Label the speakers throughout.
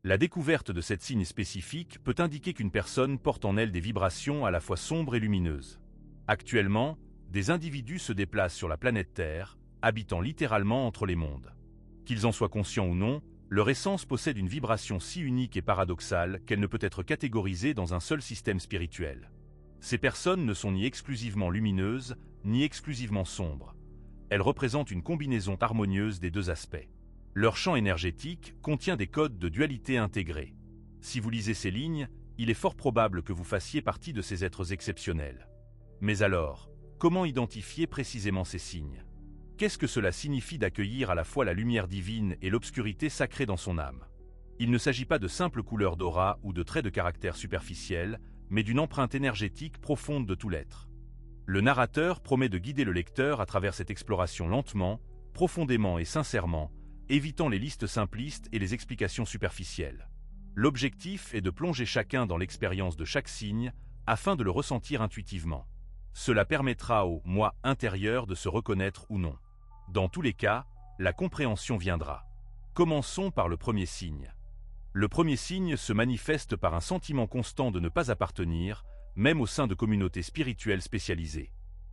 Speaker 1: La découverte de cette signe spécifique peut indiquer qu'une personne porte en elle des vibrations à la fois sombres et lumineuses. Actuellement, des individus se déplacent sur la planète Terre, habitant littéralement entre les mondes. Qu'ils en soient conscients ou non, leur essence possède une vibration si unique et paradoxale qu'elle ne peut être catégorisée dans un seul système spirituel. Ces personnes ne sont ni exclusivement lumineuses, ni exclusivement sombres. Elles représentent une combinaison harmonieuse des deux aspects. Leur champ énergétique contient des codes de dualité intégrés. Si vous lisez ces lignes, il est fort probable que vous fassiez partie de ces êtres exceptionnels. Mais alors, comment identifier précisément ces signes ? Qu'est-ce que cela signifie d'accueillir à la fois la lumière divine et l'obscurité sacrée dans son âme ? Il ne s'agit pas de simples couleurs d'aura ou de traits de caractère superficiels, mais d'une empreinte énergétique profonde de tout l'être. Le narrateur promet de guider le lecteur à travers cette exploration lentement, profondément et sincèrement, évitant les listes simplistes et les explications superficielles. L'objectif est de plonger chacun dans l'expérience de chaque signe, afin de le ressentir intuitivement. Cela permettra au « moi » intérieur de se reconnaître ou non. Dans tous les cas, la compréhension viendra. Commençons par le premier signe. Le premier signe se manifeste par un sentiment constant de ne pas appartenir, même au sein de communautés spirituelles spécialisées.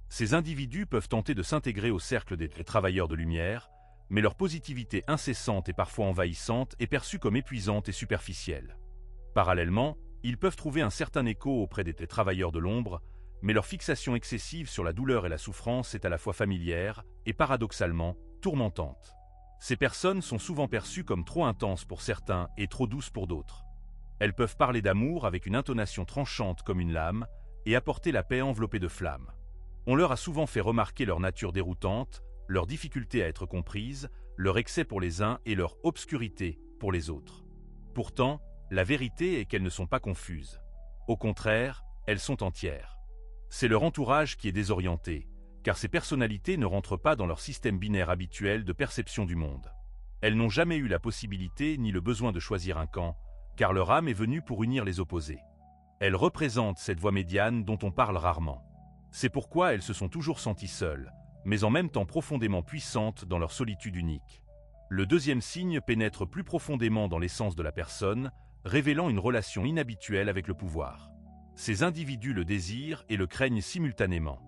Speaker 1: Ces individus peuvent tenter de s'intégrer au cercle des travailleurs de lumière, mais leur positivité incessante et parfois envahissante est perçue comme épuisante et superficielle. Parallèlement, ils peuvent trouver un certain écho auprès des travailleurs de l'ombre, mais leur fixation excessive sur la douleur et la souffrance est à la fois familière et paradoxalement tourmentante. Ces personnes sont souvent perçues comme trop intenses pour certains et trop douces pour d'autres. Elles peuvent parler d'amour avec une intonation tranchante comme une lame et apporter la paix enveloppée de flammes. On leur a souvent fait remarquer leur nature déroutante, leur difficulté à être comprise, leur excès pour les uns et leur obscurité pour les autres. Pourtant, la vérité est qu'elles ne sont pas confuses. Au contraire, elles sont entières. C'est leur entourage qui est désorienté, car ces personnalités ne rentrent pas dans leur système binaire habituel de perception du monde. Elles n'ont jamais eu la possibilité ni le besoin de choisir un camp, car leur âme est venue pour unir les opposés. Elles représentent cette voie médiane dont on parle rarement. C'est pourquoi elles se sont toujours senties seules, mais en même temps profondément puissantes dans leur solitude unique. Le deuxième signe pénètre plus profondément dans l'essence de la personne, révélant une relation inhabituelle avec le pouvoir. Ces individus le désirent et le craignent simultanément.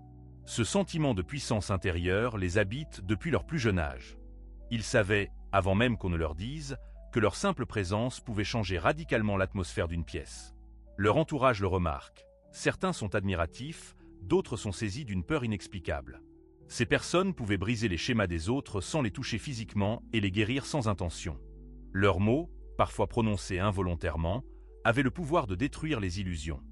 Speaker 1: Ce sentiment de puissance intérieure les habite depuis leur plus jeune âge. Ils savaient, avant même qu'on ne leur dise, que leur simple présence pouvait changer radicalement l'atmosphère d'une pièce. Leur entourage le remarque. Certains sont admiratifs, d'autres sont saisis d'une peur inexplicable. Ces personnes pouvaient briser les schémas des autres sans les toucher physiquement et les guérir sans intention. Leurs mots, parfois prononcés involontairement, avaient le pouvoir de détruire les illusions.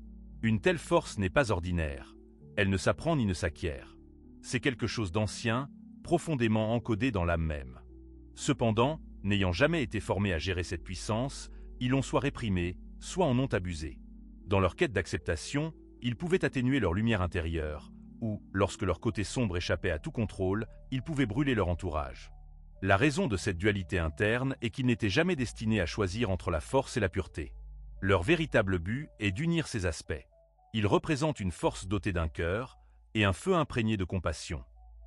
Speaker 1: Une telle force n'est pas ordinaire. Elle ne s'apprend ni ne s'acquiert. C'est quelque chose d'ancien, profondément encodé dans l'âme même. Cependant, n'ayant jamais été formés à gérer cette puissance, ils l'ont soit réprimée, soit en ont abusé. Dans leur quête d'acceptation, ils pouvaient atténuer leur lumière intérieure, ou, lorsque leur côté sombre échappait à tout contrôle, ils pouvaient brûler leur entourage. La raison de cette dualité interne est qu'ils n'étaient jamais destinés à choisir entre la force et la pureté. Leur véritable but est d'unir ces aspects. Ils représentent une force dotée d'un cœur et un feu imprégné de compassion.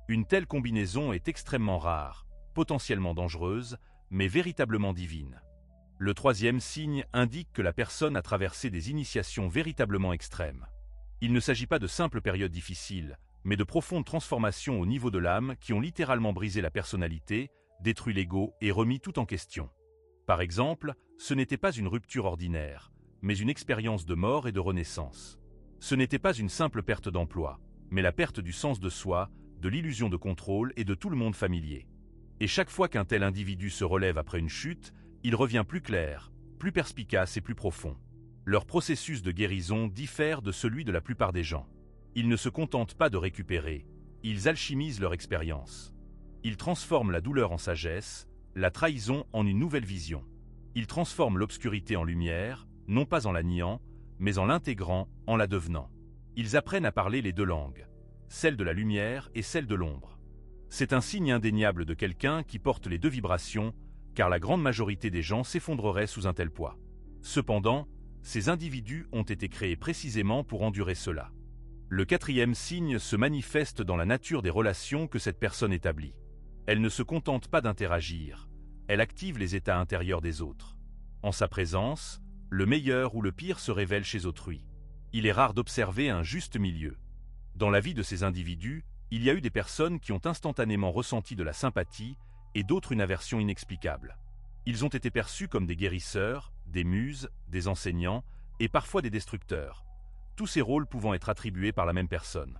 Speaker 1: Une telle combinaison est extrêmement rare, potentiellement dangereuse, mais véritablement divine. Le troisième signe indique que la personne a traversé des initiations véritablement extrêmes. Il ne s'agit pas de simples périodes difficiles, mais de profondes transformations au niveau de l'âme qui ont littéralement brisé la personnalité, détruit l'ego et remis tout en question. Par exemple, ce n'était pas une rupture ordinaire, mais une expérience de mort et de renaissance. Ce n'était pas une simple perte d'emploi, mais la perte du sens de soi, de l'illusion de contrôle et de tout le monde familier. Et chaque fois qu'un tel individu se relève après une chute, il revient plus clair, plus perspicace et plus profond. Leur processus de guérison diffère de celui de la plupart des gens. Ils ne se contentent pas de récupérer, ils alchimisent leur expérience. Ils transforment la douleur en sagesse, la trahison en une nouvelle vision. Ils transforment l'obscurité en lumière, non pas en la niant, mais en l'intégrant, en la devenant. Ils apprennent à parler les deux langues, celle de la lumière et celle de l'ombre. C'est un signe indéniable de quelqu'un qui porte les deux vibrations, car la grande majorité des gens s'effondrerait sous un tel poids. Cependant, ces individus ont été créés précisément pour endurer cela. Le quatrième signe se manifeste dans la nature des relations que cette personne établit. Elle ne se contente pas d'interagir, elle active les états intérieurs des autres. En sa présence, le meilleur ou le pire se révèle chez autrui. Il est rare d'observer un juste milieu. Dans la vie de ces individus, il y a eu des personnes qui ont instantanément ressenti de la sympathie et d'autres une aversion inexplicable. Ils ont été perçus comme des guérisseurs, des muses, des enseignants et parfois des destructeurs, tous ces rôles pouvant être attribués par la même personne.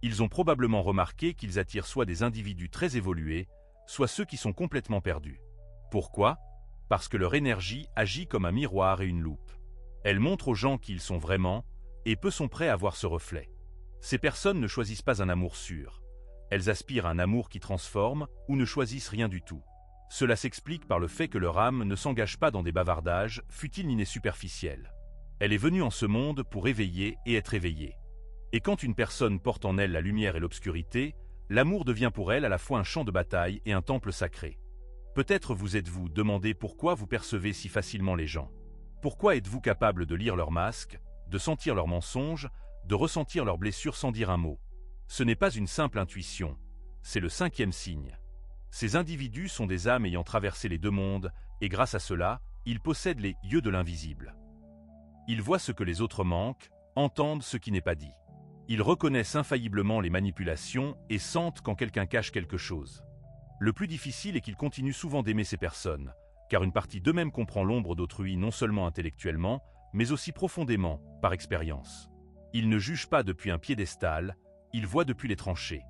Speaker 1: Ils ont probablement remarqué qu'ils attirent soit des individus très évolués, soit ceux qui sont complètement perdus. Pourquoi ? Parce que leur énergie agit comme un miroir et une loupe. Elle montre aux gens qui ils sont vraiment, et peu sont prêts à voir ce reflet. Ces personnes ne choisissent pas un amour sûr. Elles aspirent à un amour qui transforme ou ne choisissent rien du tout. Cela s'explique par le fait que leur âme ne s'engage pas dans des bavardages, futiles ni superficiels. Elle est venue en ce monde pour éveiller et être éveillée. Et quand une personne porte en elle la lumière et l'obscurité, l'amour devient pour elle à la fois un champ de bataille et un temple sacré. Peut-être vous êtes-vous demandé pourquoi vous percevez si facilement les gens. Pourquoi êtes-vous capable de lire leurs masques, de sentir leurs mensonges, de ressentir leurs blessures sans dire un mot? Ce n'est pas une simple intuition, c'est le 5e signe. Ces individus sont des âmes ayant traversé les deux mondes, et grâce à cela, ils possèdent les yeux de l'invisible. Ils voient ce que les autres manquent, entendent ce qui n'est pas dit. Ils reconnaissent infailliblement les manipulations et sentent quand quelqu'un cache quelque chose. Le plus difficile est qu'ils continuent souvent d'aimer ces personnes, car une partie d'eux-mêmes comprend l'ombre d'autrui non seulement intellectuellement, mais aussi profondément, par expérience. Ils ne jugent pas depuis un piédestal, ils voient depuis les tranchées.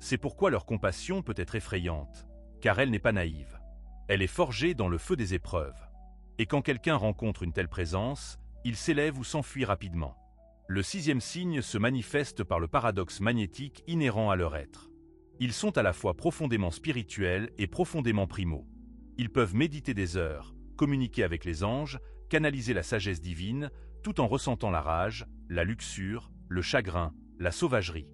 Speaker 1: C'est pourquoi leur compassion peut être effrayante, car elle n'est pas naïve. Elle est forgée dans le feu des épreuves. Et quand quelqu'un rencontre une telle présence, il s'élève ou s'enfuit rapidement. Le 6e signe se manifeste par le paradoxe magnétique inhérent à leur être. Ils sont à la fois profondément spirituels et profondément primaux. Ils peuvent méditer des heures, communiquer avec les anges, canaliser la sagesse divine, tout en ressentant la rage, la luxure, le chagrin, la sauvagerie.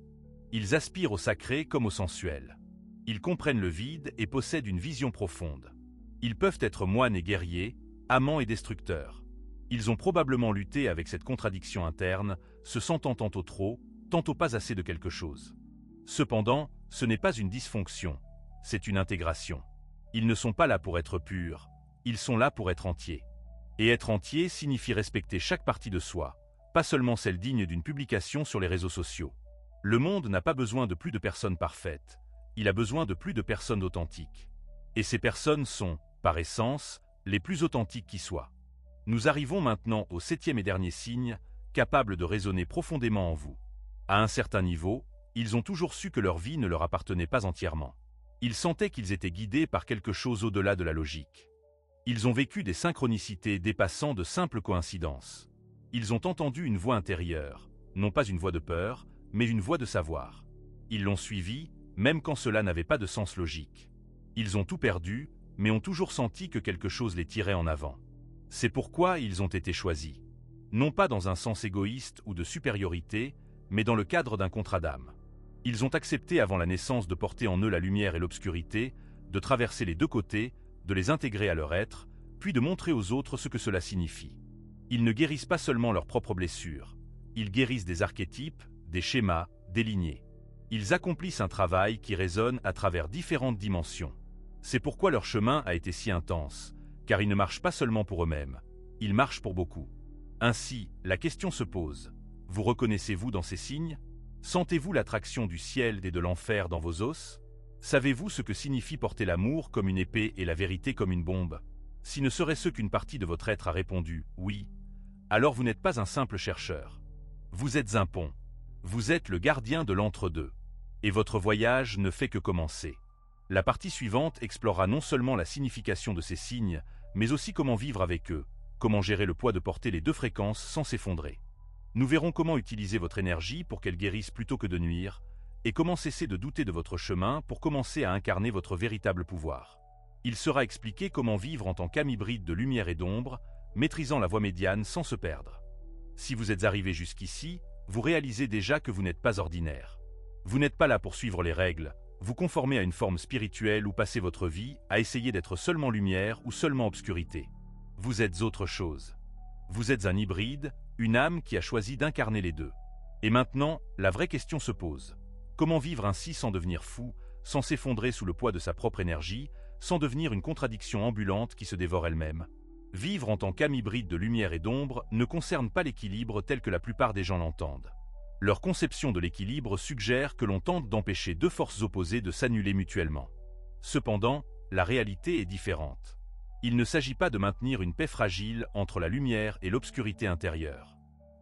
Speaker 1: Ils aspirent au sacré comme au sensuel. Ils comprennent le vide et possèdent une vision profonde. Ils peuvent être moines et guerriers, amants et destructeurs. Ils ont probablement lutté avec cette contradiction interne, se sentant tantôt trop, tantôt pas assez de quelque chose. Cependant, ce n'est pas une dysfonction, c'est une intégration. Ils ne sont pas là pour être purs, ils sont là pour être entiers. Et être entier signifie respecter chaque partie de soi, pas seulement celle digne d'une publication sur les réseaux sociaux. Le monde n'a pas besoin de plus de personnes parfaites, il a besoin de plus de personnes authentiques. Et ces personnes sont, par essence, les plus authentiques qui soient. Nous arrivons maintenant au 7e et dernier signe, capable de résonner profondément en vous. À un certain niveau, ils ont toujours su que leur vie ne leur appartenait pas entièrement. Ils sentaient qu'ils étaient guidés par quelque chose au-delà de la logique. Ils ont vécu des synchronicités dépassant de simples coïncidences. Ils ont entendu une voix intérieure, non pas une voix de peur, mais une voix de savoir. Ils l'ont suivie, même quand cela n'avait pas de sens logique. Ils ont tout perdu, mais ont toujours senti que quelque chose les tirait en avant. C'est pourquoi ils ont été choisis. Non pas dans un sens égoïste ou de supériorité, mais dans le cadre d'un contrat d'âme. Ils ont accepté avant la naissance de porter en eux la lumière et l'obscurité, de traverser les deux côtés, de les intégrer à leur être, puis de montrer aux autres ce que cela signifie. Ils ne guérissent pas seulement leurs propres blessures, ils guérissent des archétypes, des schémas, des lignées. Ils accomplissent un travail qui résonne à travers différentes dimensions. C'est pourquoi leur chemin a été si intense, car ils ne marchent pas seulement pour eux-mêmes, ils marchent pour beaucoup. Ainsi, la question se pose, vous reconnaissez-vous dans ces signes ? Sentez-vous l'attraction du ciel et de l'enfer dans vos os ? Savez-vous ce que signifie porter l'amour comme une épée et la vérité comme une bombe ? Si ne serait-ce qu'une partie de votre être a répondu « oui », alors vous n'êtes pas un simple chercheur. Vous êtes un pont. Vous êtes le gardien de l'entre-deux. Et votre voyage ne fait que commencer. La partie suivante explorera non seulement la signification de ces signes, mais aussi comment vivre avec eux, comment gérer le poids de porter les deux fréquences sans s'effondrer. Nous verrons comment utiliser votre énergie pour qu'elle guérisse plutôt que de nuire, et comment cesser de douter de votre chemin pour commencer à incarner votre véritable pouvoir. Il sera expliqué comment vivre en tant qu'âme hybride de lumière et d'ombre, maîtrisant la voie médiane sans se perdre. Si vous êtes arrivé jusqu'ici, vous réalisez déjà que vous n'êtes pas ordinaire. Vous n'êtes pas là pour suivre les règles, vous conformer à une forme spirituelle ou passer votre vie à essayer d'être seulement lumière ou seulement obscurité. Vous êtes autre chose. Vous êtes un hybride, une âme qui a choisi d'incarner les deux. Et maintenant, la vraie question se pose. Comment vivre ainsi sans devenir fou, sans s'effondrer sous le poids de sa propre énergie, sans devenir une contradiction ambulante qui se dévore elle-même ? Vivre en tant qu'âme hybride de lumière et d'ombre ne concerne pas l'équilibre tel que la plupart des gens l'entendent. Leur conception de l'équilibre suggère que l'on tente d'empêcher deux forces opposées de s'annuler mutuellement. Cependant, la réalité est différente. Il ne s'agit pas de maintenir une paix fragile entre la lumière et l'obscurité intérieure.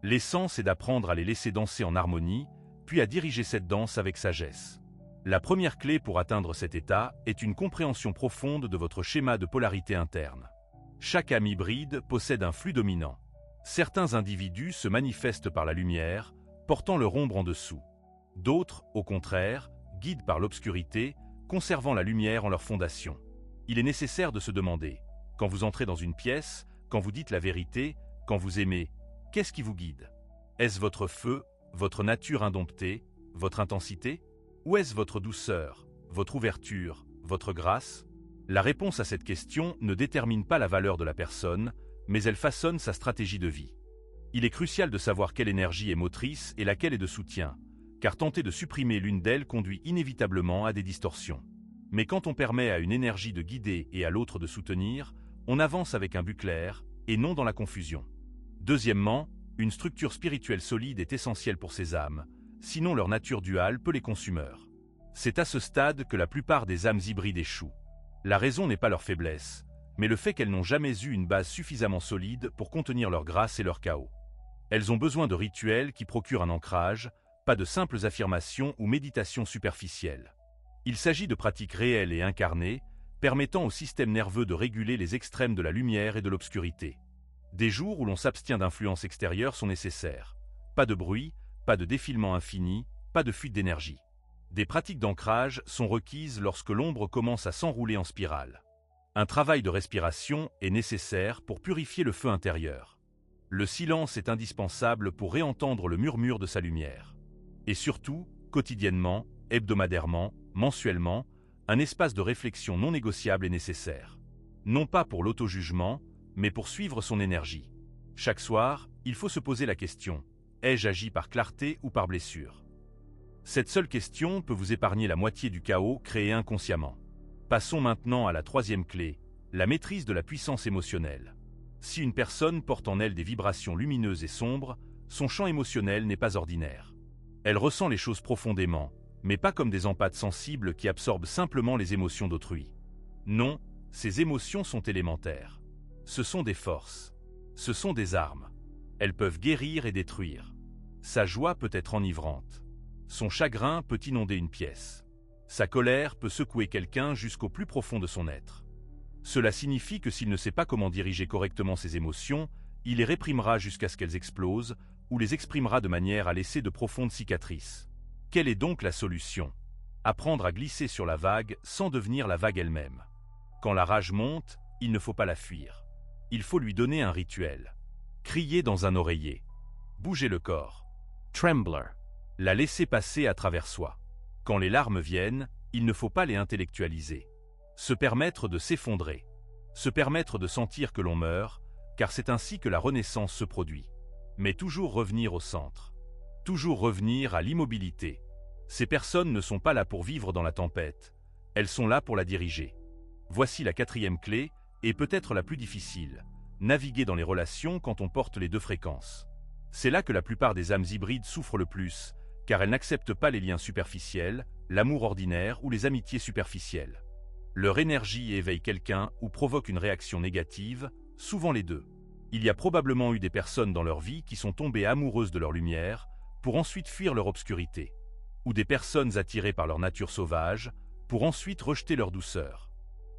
Speaker 1: L'essence est d'apprendre à les laisser danser en harmonie, puis à diriger cette danse avec sagesse. La première clé pour atteindre cet état est une compréhension profonde de votre schéma de polarité interne. Chaque âme hybride possède un flux dominant. Certains individus se manifestent par la lumière, portant leur ombre en dessous. D'autres, au contraire, guident par l'obscurité, conservant la lumière en leur fondation. Il est nécessaire de se demander, quand vous entrez dans une pièce, quand vous dites la vérité, quand vous aimez, qu'est-ce qui vous guide? Est-ce votre feu, votre nature indomptée, votre intensité? Ou est-ce votre douceur, votre ouverture, votre grâce? La réponse à cette question ne détermine pas la valeur de la personne, mais elle façonne sa stratégie de vie. Il est crucial de savoir quelle énergie est motrice et laquelle est de soutien, car tenter de supprimer l'une d'elles conduit inévitablement à des distorsions. Mais quand on permet à une énergie de guider et à l'autre de soutenir, on avance avec un but clair, et non dans la confusion. Deuxièmement, une structure spirituelle solide est essentielle pour ces âmes, sinon leur nature duale peut les consumer. C'est à ce stade que la plupart des âmes hybrides échouent. La raison n'est pas leur faiblesse, mais le fait qu'elles n'ont jamais eu une base suffisamment solide pour contenir leur grâce et leur chaos. Elles ont besoin de rituels qui procurent un ancrage, pas de simples affirmations ou méditations superficielles. Il s'agit de pratiques réelles et incarnées, permettant au système nerveux de réguler les extrêmes de la lumière et de l'obscurité. Des jours où l'on s'abstient d'influences extérieures sont nécessaires. Pas de bruit, pas de défilement infini, pas de fuite d'énergie. Des pratiques d'ancrage sont requises lorsque l'ombre commence à s'enrouler en spirale. Un travail de respiration est nécessaire pour purifier le feu intérieur. Le silence est indispensable pour réentendre le murmure de sa lumière. Et surtout, quotidiennement, hebdomadairement, mensuellement, un espace de réflexion non négociable est nécessaire. Non pas pour l'auto-jugement, mais pour suivre son énergie. Chaque soir, il faut se poser la question: ai-je agi par clarté ou par blessure? Cette seule question peut vous épargner la moitié du chaos créé inconsciemment. Passons maintenant à la troisième clé, la maîtrise de la puissance émotionnelle. Si une personne porte en elle des vibrations lumineuses et sombres, son champ émotionnel n'est pas ordinaire. Elle ressent les choses profondément, mais pas comme des empathes sensibles qui absorbent simplement les émotions d'autrui. Non, ces émotions sont élémentaires. Ce sont des forces. Ce sont des armes. Elles peuvent guérir et détruire. Sa joie peut être enivrante. Son chagrin peut inonder une pièce. Sa colère peut secouer quelqu'un jusqu'au plus profond de son être. Cela signifie que s'il ne sait pas comment diriger correctement ses émotions, il les réprimera jusqu'à ce qu'elles explosent ou les exprimera de manière à laisser de profondes cicatrices. Quelle est donc la solution? Apprendre à glisser sur la vague sans devenir la vague elle-même. Quand la rage monte, il ne faut pas la fuir. Il faut lui donner un rituel. Crier dans un oreiller. Bouger le corps. Trembler. La laisser passer à travers soi. Quand les larmes viennent, il ne faut pas les intellectualiser. Se permettre de s'effondrer. Se permettre de sentir que l'on meurt, car c'est ainsi que la renaissance se produit. Mais toujours revenir au centre. Toujours revenir à l'immobilité. Ces personnes ne sont pas là pour vivre dans la tempête. Elles sont là pour la diriger. Voici la quatrième clé, et peut-être la plus difficile. Naviguer dans les relations quand on porte les deux fréquences. C'est là que la plupart des âmes hybrides souffrent le plus, car elles n'acceptent pas les liens superficiels, l'amour ordinaire ou les amitiés superficielles. Leur énergie éveille quelqu'un ou provoque une réaction négative, souvent les deux. Il y a probablement eu des personnes dans leur vie qui sont tombées amoureuses de leur lumière, pour ensuite fuir leur obscurité. Ou des personnes attirées par leur nature sauvage, pour ensuite rejeter leur douceur.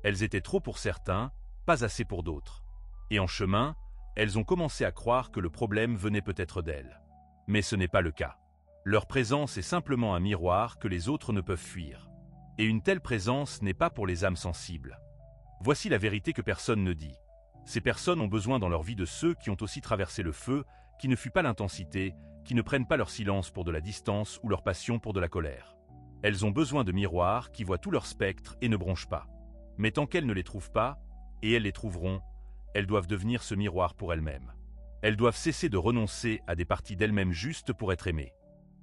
Speaker 1: Elles étaient trop pour certains, pas assez pour d'autres. Et en chemin, elles ont commencé à croire que le problème venait peut-être d'elles. Mais ce n'est pas le cas. Leur présence est simplement un miroir que les autres ne peuvent fuir. Et une telle présence n'est pas pour les âmes sensibles. Voici la vérité que personne ne dit. Ces personnes ont besoin dans leur vie de ceux qui ont aussi traversé le feu, qui ne fuient pas l'intensité, qui ne prennent pas leur silence pour de la distance ou leur passion pour de la colère. Elles ont besoin de miroirs qui voient tout leur spectre et ne bronchent pas. Mais tant qu'elles ne les trouvent pas, et elles les trouveront, elles doivent devenir ce miroir pour elles-mêmes. Elles doivent cesser de renoncer à des parties d'elles-mêmes justes pour être aimées.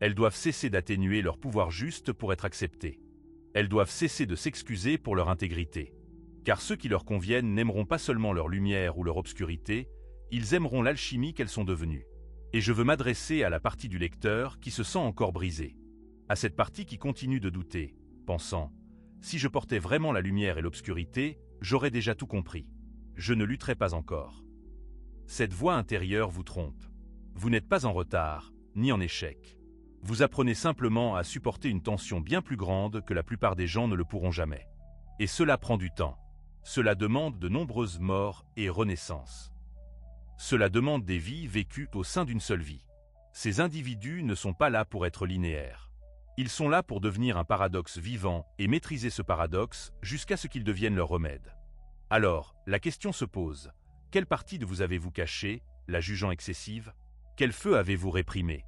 Speaker 1: Elles doivent cesser d'atténuer leur pouvoir juste pour être acceptées. Elles doivent cesser de s'excuser pour leur intégrité. Car ceux qui leur conviennent n'aimeront pas seulement leur lumière ou leur obscurité, ils aimeront l'alchimie qu'elles sont devenues. Et je veux m'adresser à la partie du lecteur qui se sent encore brisée. À cette partie qui continue de douter, pensant « Si je portais vraiment la lumière et l'obscurité, j'aurais déjà tout compris. Je ne lutterais pas encore. » Cette voix intérieure vous trompe. Vous n'êtes pas en retard, ni en échec. Vous apprenez simplement à supporter une tension bien plus grande que la plupart des gens ne le pourront jamais. Et cela prend du temps. Cela demande de nombreuses morts et renaissances. Cela demande des vies vécues au sein d'une seule vie. Ces individus ne sont pas là pour être linéaires. Ils sont là pour devenir un paradoxe vivant et maîtriser ce paradoxe jusqu'à ce qu'il devienne leur remède. Alors, la question se pose. Quelle partie de vous avez-vous cachée, la jugeant excessive? Quel feu avez-vous réprimé?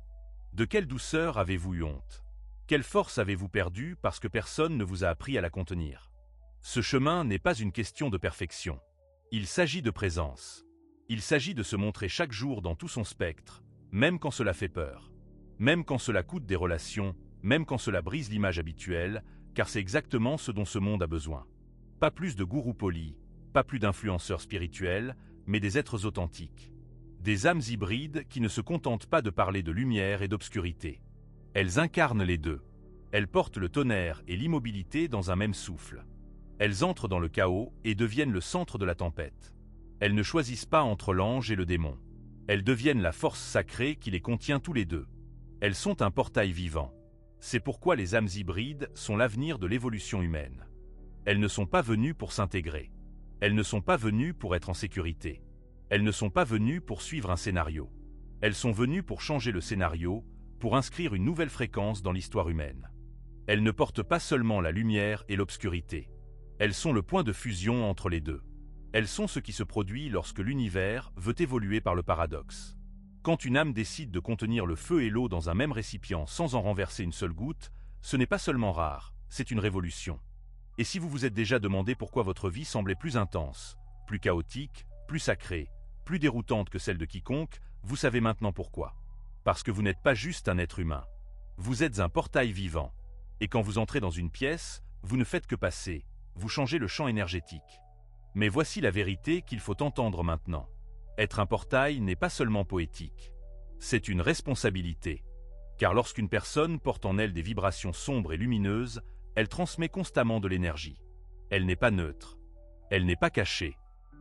Speaker 1: De quelle douceur avez-vous eu honte? Quelle force avez-vous perdue parce que personne ne vous a appris à la contenir? Ce chemin n'est pas une question de perfection. Il s'agit de présence. Il s'agit de se montrer chaque jour dans tout son spectre, même quand cela fait peur. Même quand cela coûte des relations, même quand cela brise l'image habituelle, car c'est exactement ce dont ce monde a besoin. Pas plus de gourous polis, pas plus d'influenceurs spirituels, mais des êtres authentiques. Des âmes hybrides qui ne se contentent pas de parler de lumière et d'obscurité. Elles incarnent les deux. Elles portent le tonnerre et l'immobilité dans un même souffle. Elles entrent dans le chaos et deviennent le centre de la tempête. Elles ne choisissent pas entre l'ange et le démon. Elles deviennent la force sacrée qui les contient tous les deux. Elles sont un portail vivant. C'est pourquoi les âmes hybrides sont l'avenir de l'évolution humaine. Elles ne sont pas venues pour s'intégrer. Elles ne sont pas venues pour être en sécurité. Elles ne sont pas venues pour suivre un scénario. Elles sont venues pour changer le scénario, pour inscrire une nouvelle fréquence dans l'histoire humaine. Elles ne portent pas seulement la lumière et l'obscurité. Elles sont le point de fusion entre les deux. Elles sont ce qui se produit lorsque l'univers veut évoluer par le paradoxe. Quand une âme décide de contenir le feu et l'eau dans un même récipient sans en renverser une seule goutte, ce n'est pas seulement rare, c'est une révolution. Et si vous vous êtes déjà demandé pourquoi votre vie semblait plus intense, plus chaotique, plus sacrée, plus déroutante que celle de quiconque, vous savez maintenant pourquoi. Parce que vous n'êtes pas juste un être humain. Vous êtes un portail vivant. Et quand vous entrez dans une pièce, vous ne faites que passer. Vous changez le champ énergétique. Mais voici la vérité qu'il faut entendre maintenant. Être un portail n'est pas seulement poétique. C'est une responsabilité. Car lorsqu'une personne porte en elle des vibrations sombres et lumineuses, elle transmet constamment de l'énergie. Elle n'est pas neutre. Elle n'est pas cachée.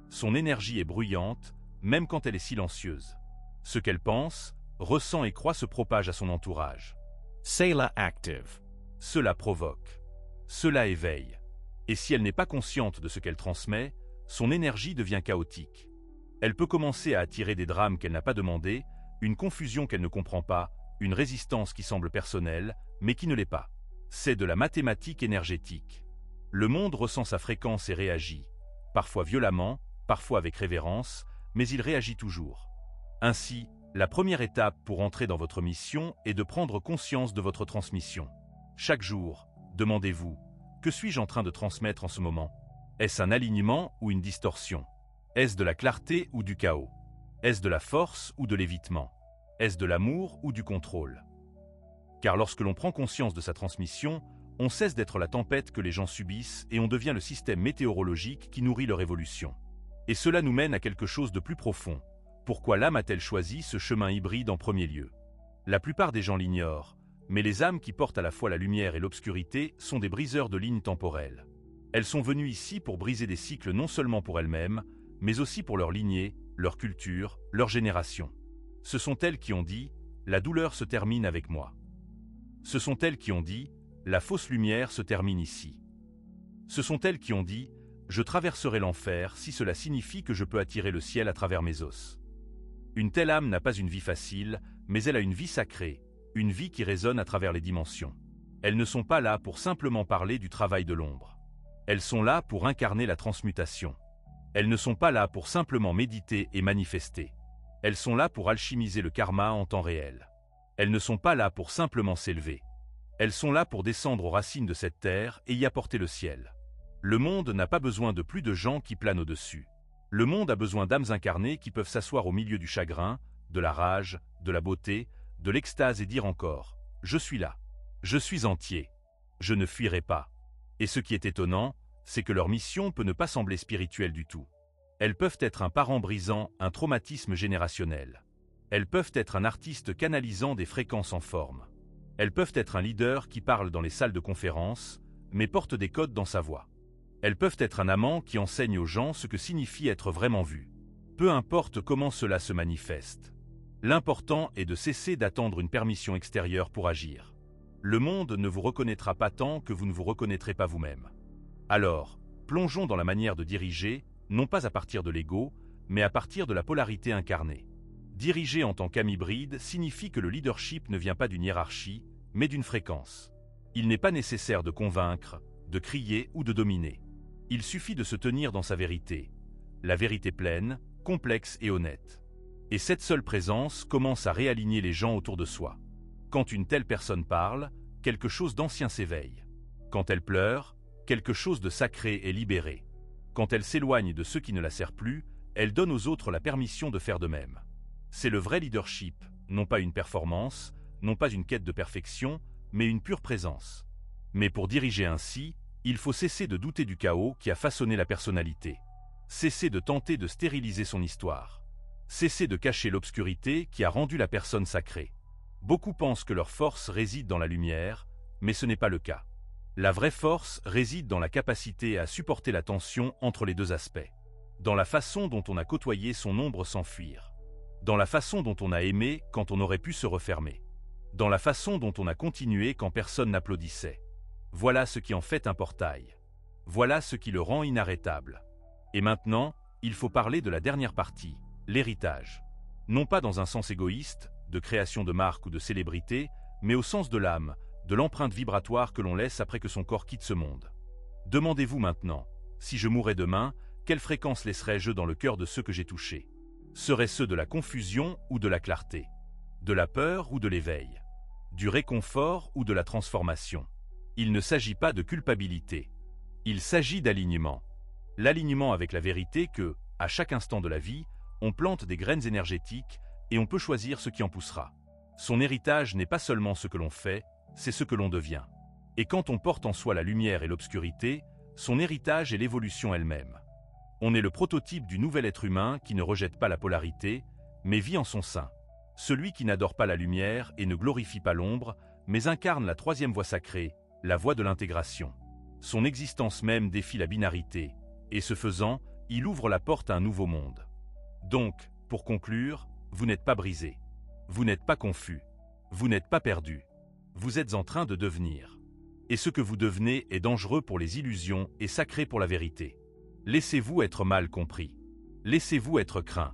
Speaker 1: Son énergie est bruyante, même quand elle est silencieuse. Ce qu'elle pense, ressent et croit se propage à son entourage.
Speaker 2: Sailor Active.
Speaker 1: Cela provoque. Cela éveille. Et si elle n'est pas consciente de ce qu'elle transmet, son énergie devient chaotique. Elle peut commencer à attirer des drames qu'elle n'a pas demandés, une confusion qu'elle ne comprend pas, une résistance qui semble personnelle, mais qui ne l'est pas. C'est de la mathématique énergétique. Le monde ressent sa fréquence et réagit, parfois violemment, parfois avec révérence, mais il réagit toujours. Ainsi, la première étape pour entrer dans votre mission est de prendre conscience de votre transmission. Chaque jour, demandez-vous, que suis-je en train de transmettre en ce moment? Est-ce un alignement ou une distorsion? Est-ce de la clarté ou du chaos? Est-ce de la force ou de l'évitement? Est-ce de l'amour ou du contrôle? Car lorsque l'on prend conscience de sa transmission, on cesse d'être la tempête que les gens subissent et on devient le système météorologique qui nourrit leur évolution. Et cela nous mène à quelque chose de plus profond. Pourquoi l'âme a-t-elle choisi ce chemin hybride en premier lieu? La plupart des gens l'ignorent, mais les âmes qui portent à la fois la lumière et l'obscurité sont des briseurs de lignes temporelles. Elles sont venues ici pour briser des cycles non seulement pour elles-mêmes, mais aussi pour leur lignée, leur culture, leur génération. Ce sont elles qui ont dit « La douleur se termine avec moi ». Ce sont elles qui ont dit « La fausse lumière se termine ici ». Ce sont elles qui ont dit « Je traverserai l'enfer si cela signifie que je peux attirer le ciel à travers mes os ». Une telle âme n'a pas une vie facile, mais elle a une vie sacrée, une vie qui résonne à travers les dimensions. Elles ne sont pas là pour simplement parler du travail de l'ombre. Elles sont là pour incarner la transmutation. Elles ne sont pas là pour simplement méditer et manifester. Elles sont là pour alchimiser le karma en temps réel. Elles ne sont pas là pour simplement s'élever. Elles sont là pour descendre aux racines de cette terre et y apporter le ciel. Le monde n'a pas besoin de plus de gens qui planent au-dessus. Le monde a besoin d'âmes incarnées qui peuvent s'asseoir au milieu du chagrin, de la rage, de la beauté, de l'extase et dire encore « Je suis là. Je suis entier. Je ne fuirai pas. » Et ce qui est étonnant, c'est que leur mission peut ne pas sembler spirituelle du tout. Elles peuvent être un parent brisant, un traumatisme générationnel. Elles peuvent être un artiste canalisant des fréquences en forme. Elles peuvent être un leader qui parle dans les salles de conférence, mais porte des codes dans sa voix. Elles peuvent être un amant qui enseigne aux gens ce que signifie être vraiment vu. Peu importe comment cela se manifeste. L'important est de cesser d'attendre une permission extérieure pour agir. Le monde ne vous reconnaîtra pas tant que vous ne vous reconnaîtrez pas vous-même. Alors, plongeons dans la manière de diriger, non pas à partir de l'ego, mais à partir de la polarité incarnée. Diriger en tant qu'âme hybride signifie que le leadership ne vient pas d'une hiérarchie, mais d'une fréquence. Il n'est pas nécessaire de convaincre, de crier ou de dominer. Il suffit de se tenir dans sa vérité. La vérité pleine, complexe et honnête. Et cette seule présence commence à réaligner les gens autour de soi. Quand une telle personne parle, quelque chose d'ancien s'éveille. Quand elle pleure, quelque chose de sacré est libéré. Quand elle s'éloigne de ceux qui ne la servent plus, elle donne aux autres la permission de faire de même. C'est le vrai leadership, non pas une performance, non pas une quête de perfection, mais une pure présence. Mais pour diriger ainsi, il faut cesser de douter du chaos qui a façonné la personnalité. Cesser de tenter de stériliser son histoire. Cesser de cacher l'obscurité qui a rendu la personne sacrée. Beaucoup pensent que leur force réside dans la lumière, mais ce n'est pas le cas. La vraie force réside dans la capacité à supporter la tension entre les deux aspects. Dans la façon dont on a côtoyé son ombre s'enfuir. Dans la façon dont on a aimé quand on aurait pu se refermer. Dans la façon dont on a continué quand personne n'applaudissait. Voilà ce qui en fait un portail. Voilà ce qui le rend inarrêtable. Et maintenant, il faut parler de la dernière partie, l'héritage. Non pas dans un sens égoïste, de création de marque ou de célébrité, mais au sens de l'âme, de l'empreinte vibratoire que l'on laisse après que son corps quitte ce monde. Demandez-vous maintenant, si je mourais demain, quelle fréquence laisserais-je dans le cœur de ceux que j'ai touchés? Seraient ceux de la confusion ou de la clarté? De la peur ou de l'éveil? Du réconfort ou de la transformation? Il ne s'agit pas de culpabilité. Il s'agit d'alignement. L'alignement avec la vérité que, à chaque instant de la vie, on plante des graines énergétiques et on peut choisir ce qui en poussera. Son héritage n'est pas seulement ce que l'on fait, c'est ce que l'on devient. Et quand on porte en soi la lumière et l'obscurité, son héritage est l'évolution elle-même. On est le prototype du nouvel être humain qui ne rejette pas la polarité, mais vit en son sein. Celui qui n'adore pas la lumière et ne glorifie pas l'ombre, mais incarne la troisième voie sacrée, la voie de l'intégration. Son existence même défie la binarité, et ce faisant, il ouvre la porte à un nouveau monde. Donc, pour conclure, vous n'êtes pas brisé. Vous n'êtes pas confus. Vous n'êtes pas perdu. Vous êtes en train de devenir. Et ce que vous devenez est dangereux pour les illusions et sacré pour la vérité. Laissez-vous être mal compris. Laissez-vous être craint.